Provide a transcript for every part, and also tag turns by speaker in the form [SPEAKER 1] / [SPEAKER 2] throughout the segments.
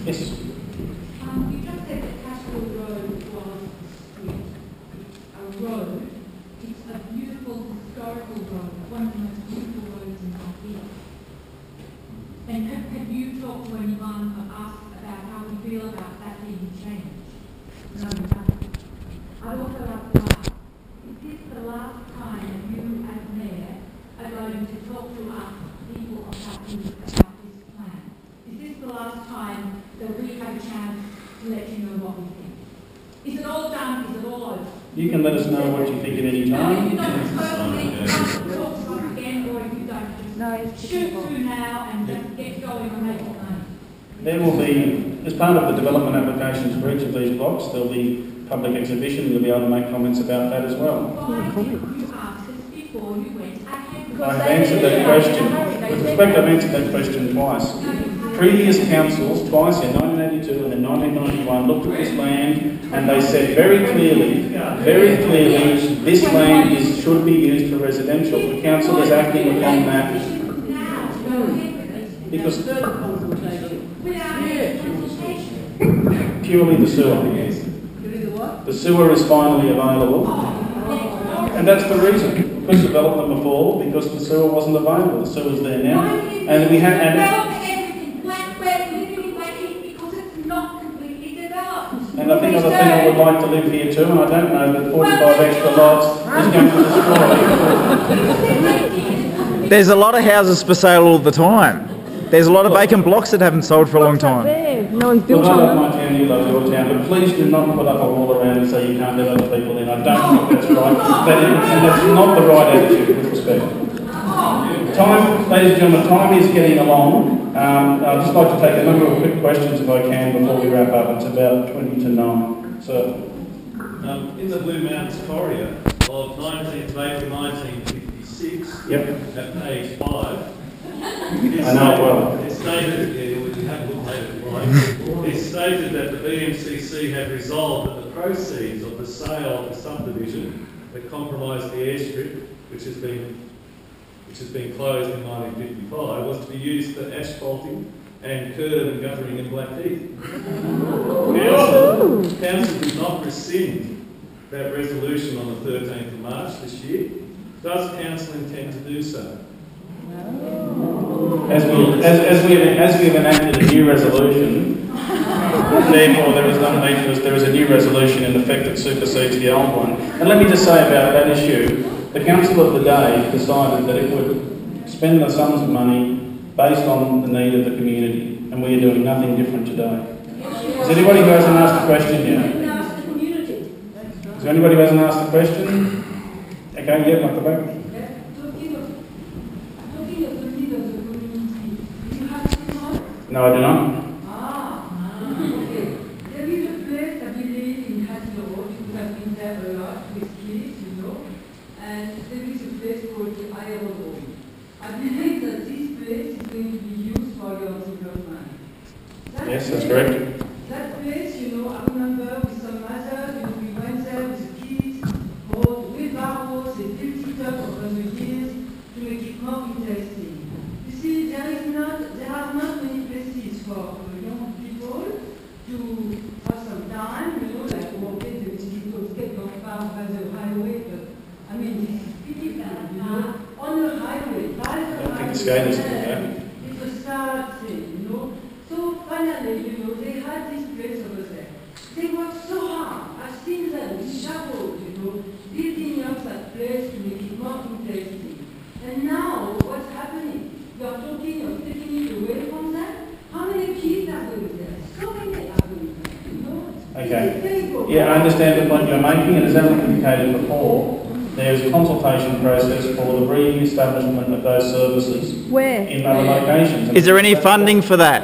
[SPEAKER 1] Yes.
[SPEAKER 2] You just said that Castle Road was a road. It's a beautiful historical road, one of the most beautiful roads in Blackheath. And have you talked to anyone or asked about how we feel about that being changed? No, you haven't. I'd also like to ask, is this the last time that you as Mayor are going to talk to us, people of Blackheath, about this plan? Is this the last time that we have a chance to let you know what we think? Is it all done? Is it all over?
[SPEAKER 1] You can let us know what you think at any
[SPEAKER 2] No,
[SPEAKER 1] time.
[SPEAKER 2] you don't totally talk to us again, or if you don't just shoot through now and just get going and make money.
[SPEAKER 1] There will be, as part of the development applications for each of these blocks, there will be public exhibition. You'll be able to make comments about that as well.
[SPEAKER 2] Why didn't you ask us before you went ahead?
[SPEAKER 1] I've answered that question. With respect, I've answered that question twice. Previous councils, twice in 1982 and in 1991, looked at this land and they said very clearly, this land should be used for residential. The council is acting upon that because purely the sewer. The sewer is finally available, and that's the reason. Because developed them before, because the sewer wasn't available. The sewer's there now, and we had. And I think other people would like to live here too, and I don't know that 45 extra lots is going to destroy.
[SPEAKER 3] There's a lot of houses for sale all the time. There's a lot of vacant blocks that haven't sold for a long time.
[SPEAKER 4] No one's built
[SPEAKER 1] Well, I
[SPEAKER 4] on
[SPEAKER 1] love my town, you love your town, but please do not put up a wall around and say you can't let other people in. I don't think that's right. And that's not the right attitude, with respect. Time, ladies and gentlemen, time is getting along. I'd just like to take a number of quick questions if I can before we wrap up. It's about 20 to 9. So,
[SPEAKER 5] in the Blue Mountains Corridor of 19th of April 1956,
[SPEAKER 1] yep.
[SPEAKER 5] At page 5,
[SPEAKER 1] I know it well.
[SPEAKER 5] It's stated, you have looked at it right. It's stated that the BMCC have resolved that the proceeds of the sale of the subdivision that comprised the airstrip, which has been closed in 1955, was to be used for asphalting and curb and guttering in Blackheath. Council did not rescind that resolution on the 13th of March this year. Does Council intend to do so?
[SPEAKER 1] As we have enacted a new resolution, therefore there is a new resolution in effect that supersedes the old one. And let me just say about that issue, the council of the day decided that it would spend the sums of money based on the need of the community, and we are doing nothing different today. Is there anybody who hasn't asked a question yet? Is there anybody who hasn't asked a question? Okay, yeah, at the back. No, I do not.
[SPEAKER 2] Okay. There is a place, I believe, in Haslow, you have been there a lot with kids, and there is a place called the Aerodrome. I believe that this place is going to be used for your development.
[SPEAKER 1] Yes, that's correct.
[SPEAKER 2] That place, I remember with some mothers, we went there with the kids, bought wheelbarrows, they built it up over the years to make it more interesting. You see, there are not many places for young people to have some time, like walking the people get not far by the highway, but I mean, this is pretty bad, on the highway, by the highway.
[SPEAKER 1] The skaters do that.
[SPEAKER 2] It's a sad thing, So finally, they had this place over there. They worked so hard. I've seen them shuffled, building up that place to make it more interesting. And now, what's happening? You're talking of taking it away from them? How many kids are going there? So many are going there,
[SPEAKER 1] Okay. Yeah, I understand the point you're making, and as I've indicated before, there's a consultation process for the re-establishment of those services.
[SPEAKER 4] Where?
[SPEAKER 1] In other locations.
[SPEAKER 3] Is there any funding for that?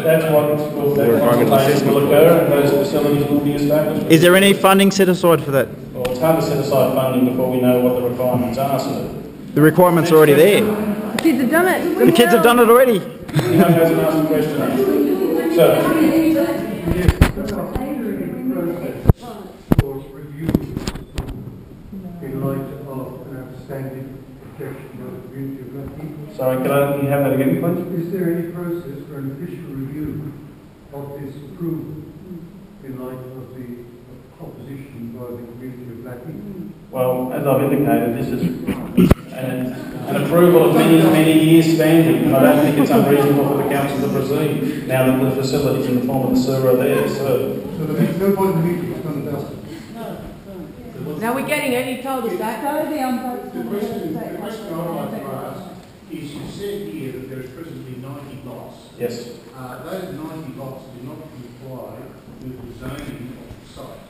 [SPEAKER 1] That's what that consultation will occur, and those facilities will be established.
[SPEAKER 3] Is there any funding set aside for that?
[SPEAKER 1] Well, it's hard to set aside funding before we know what the requirements are, so.
[SPEAKER 3] The requirements are already there.
[SPEAKER 4] The kids have done it.
[SPEAKER 3] The kids have done it already.
[SPEAKER 1] Anyone who hasn't asked a question? So.
[SPEAKER 6] Sorry,
[SPEAKER 1] can you have that again, please?
[SPEAKER 6] Is there any process for an official review of this approval in light of the proposition by the community of Blackheath?
[SPEAKER 1] Well, as I've indicated, this is an approval of many years standing, and I don't think it's unreasonable for the council to proceed now that the facilities in the form of the sewer are there. So
[SPEAKER 6] there makes no point in meeting, it's done and dusted.
[SPEAKER 4] Now we're getting it, you told us that. Go down,
[SPEAKER 7] The question I'd like to ask is, you said here that there is presently 90 lots.
[SPEAKER 1] yes,
[SPEAKER 7] Those 90 lots do not comply with the zoning of the site.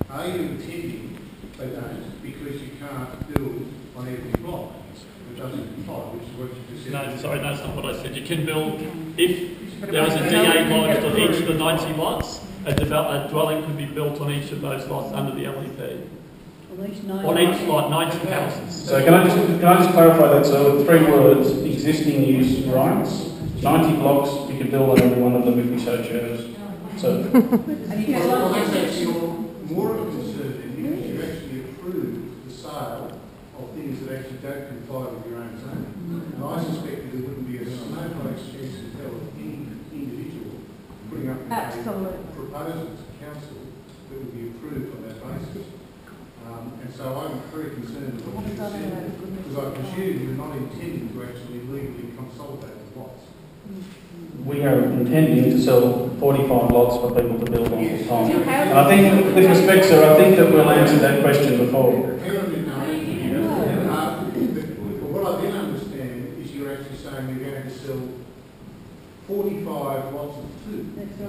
[SPEAKER 7] Are you intending they don't because you can't build on every block? It doesn't comply, which is what you just said.
[SPEAKER 5] No, sorry, that's not what I said. You can build, if there is a DA lodged on each of the 90 lots, a dwelling can be built on each of those lots under the LEP. On each lot, 90 houses.
[SPEAKER 1] so can I just clarify that? So with 3 words, existing use rights, 90 blocks, you can build on every one of them if we so choose. So
[SPEAKER 7] Well, that's actually more of a concern than because you actually approve the sale of things that actually don't comply with your own zoning. And I suspect that there wouldn't be a snowflake chance to tell any individual putting up a proposal to council that would be approved on that basis. And so I'm very concerned with what you said, because I presume you're not intending to actually legally consolidate the lots.
[SPEAKER 1] we are intending to sell 45 lots for people to build on at the time. And I think, with respect, sir, I think that we'll answer that question before.
[SPEAKER 7] But what I then understand is you're actually saying you're going to sell 45 lots of 2. That's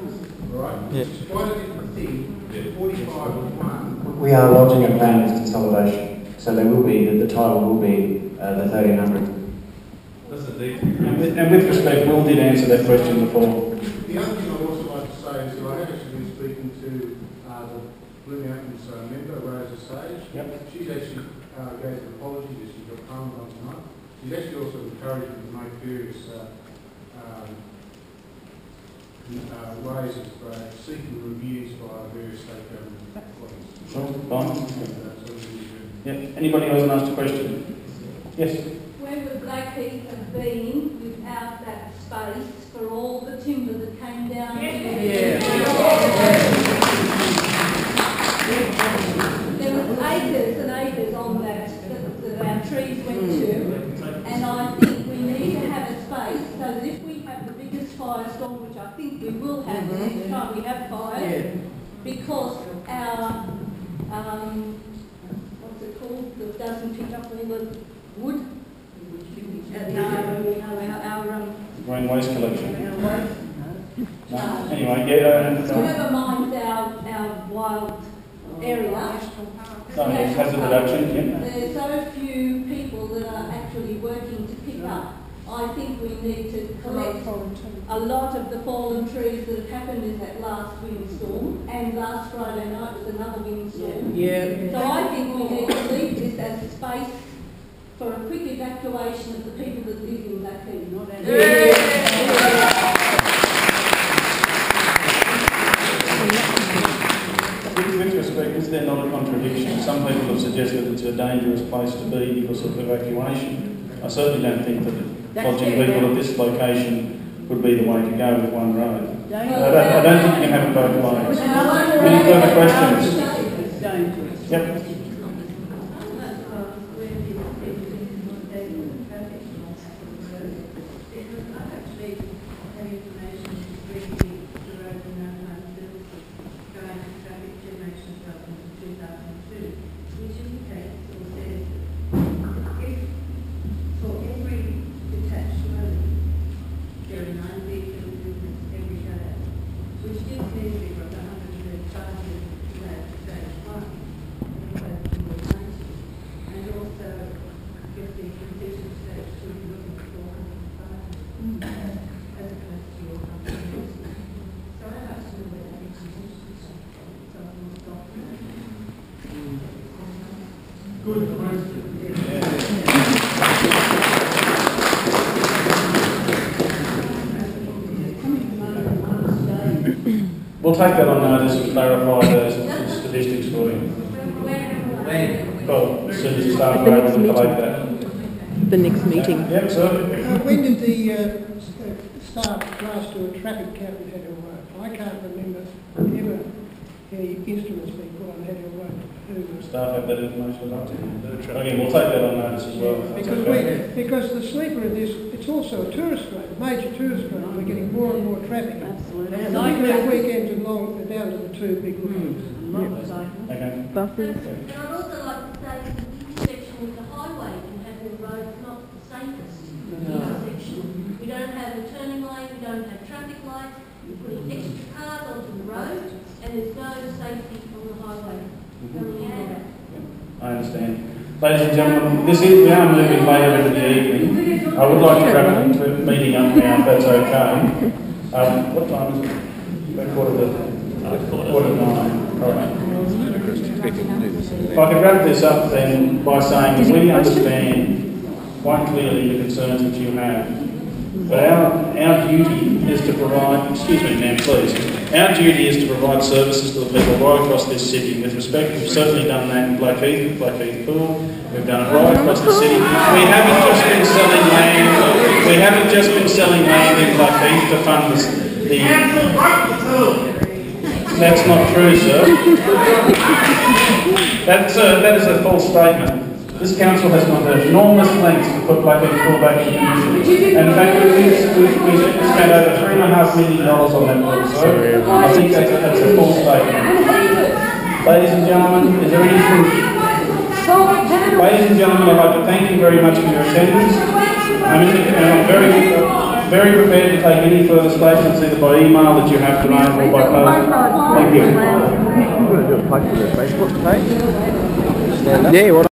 [SPEAKER 7] right. Right?
[SPEAKER 3] Yeah.
[SPEAKER 7] Which is quite a different thing than 45 of 1.
[SPEAKER 8] We are lodging a plan of consolidation, so there will be, the title will be the 1300.
[SPEAKER 1] And with respect, Will did answer that question before.
[SPEAKER 7] The other thing I'd also like to say is that I have actually been speaking to the Blue Mountains member, Rosa Sage.
[SPEAKER 1] Yep.
[SPEAKER 7] She's actually gave an apology that she's got Parliament on tonight. She's actually also encouraged me to make various ways of seeking reviews by various state government bodies.
[SPEAKER 1] Sure, fine. Yep. Anybody else want to ask a question? Yes.
[SPEAKER 2] Where would Blackheath have been without that space for all the timber that came down? There was acres and acres on that our trees went to, and I think we need to have a space so that if we have the biggest firestorm, which I think we will have the next time we have fire, because our what's it called, that doesn't pick up all the wood.
[SPEAKER 1] Green waste collection. No. Anyway,
[SPEAKER 2] Never mind our wild area.
[SPEAKER 1] hazard reduction, yeah.
[SPEAKER 2] There's so few people that are actually working to pick up. I think we need to collect a lot of the fallen trees that have happened in that last windstorm, and last Friday night was another windstorm.
[SPEAKER 4] Yeah.
[SPEAKER 2] So I think we need to leave this as a space for a quick evacuation of the people that live in Blackheath, not our...
[SPEAKER 1] With respect, is there not a contradiction? Some people have suggested it's a dangerous place to be because of evacuation. I certainly don't think that lodging people at this location would be the way to go with one road. I don't think you can have it both ways. Any further questions? Yep.
[SPEAKER 6] Good question.
[SPEAKER 1] We'll take that on notice and clarify those statistics for you. Well, as soon as the staff are able to collect that.
[SPEAKER 4] The next meeting.
[SPEAKER 1] Yep, sir.
[SPEAKER 9] When did the staff last do a traffic count? We had a I can't remember ever any instruments being put on Hadley Road.
[SPEAKER 1] Staff have that information up to you. Again, we'll take that on notice as well. if that's okay.
[SPEAKER 9] Because the sleeper in this, it's also a tourist road, a major tourist road. We're getting more and more traffic.
[SPEAKER 4] Absolutely.
[SPEAKER 9] Particularly weekends and long, down to the two big roads.
[SPEAKER 1] Okay.
[SPEAKER 4] Buses.
[SPEAKER 2] And I'd also like to say that the intersection with the highway in Hadley Road is not the safest intersection. We don't have a turning lane, we don't have traffic lights, we're putting extra cars onto the road, and there's no safety on the highway going out.
[SPEAKER 1] I understand. Ladies and gentlemen, we are moving later into the evening. I would like to wrap the meeting up now, if that's okay. What time is it? About quarter to 9. All right. If I could wrap this up then by saying we understand quite clearly the concerns that you have. But our duty is to provide, excuse me ma'am please, our duty is to provide services to the people right across this city. With respect, we've certainly done that in Blackheath, Blackheath Pool, we've done it right across the city. We haven't just been selling land in Blackheath to fund the that's not true, sir. That is a false statement. This council has gone to enormous lengths to put Blackheath Pool back in condition. And in fact, we spent over $3.5 million on that pool, so I think that's a false statement. Ladies and gentlemen, is there anything? Ladies and gentlemen, I'd like to thank you very much for your attendance. I'm very prepared to take any further statements either by email that you have tonight or by post. Thank you.
[SPEAKER 3] I'm going to do a post for the Facebook page. Yeah, what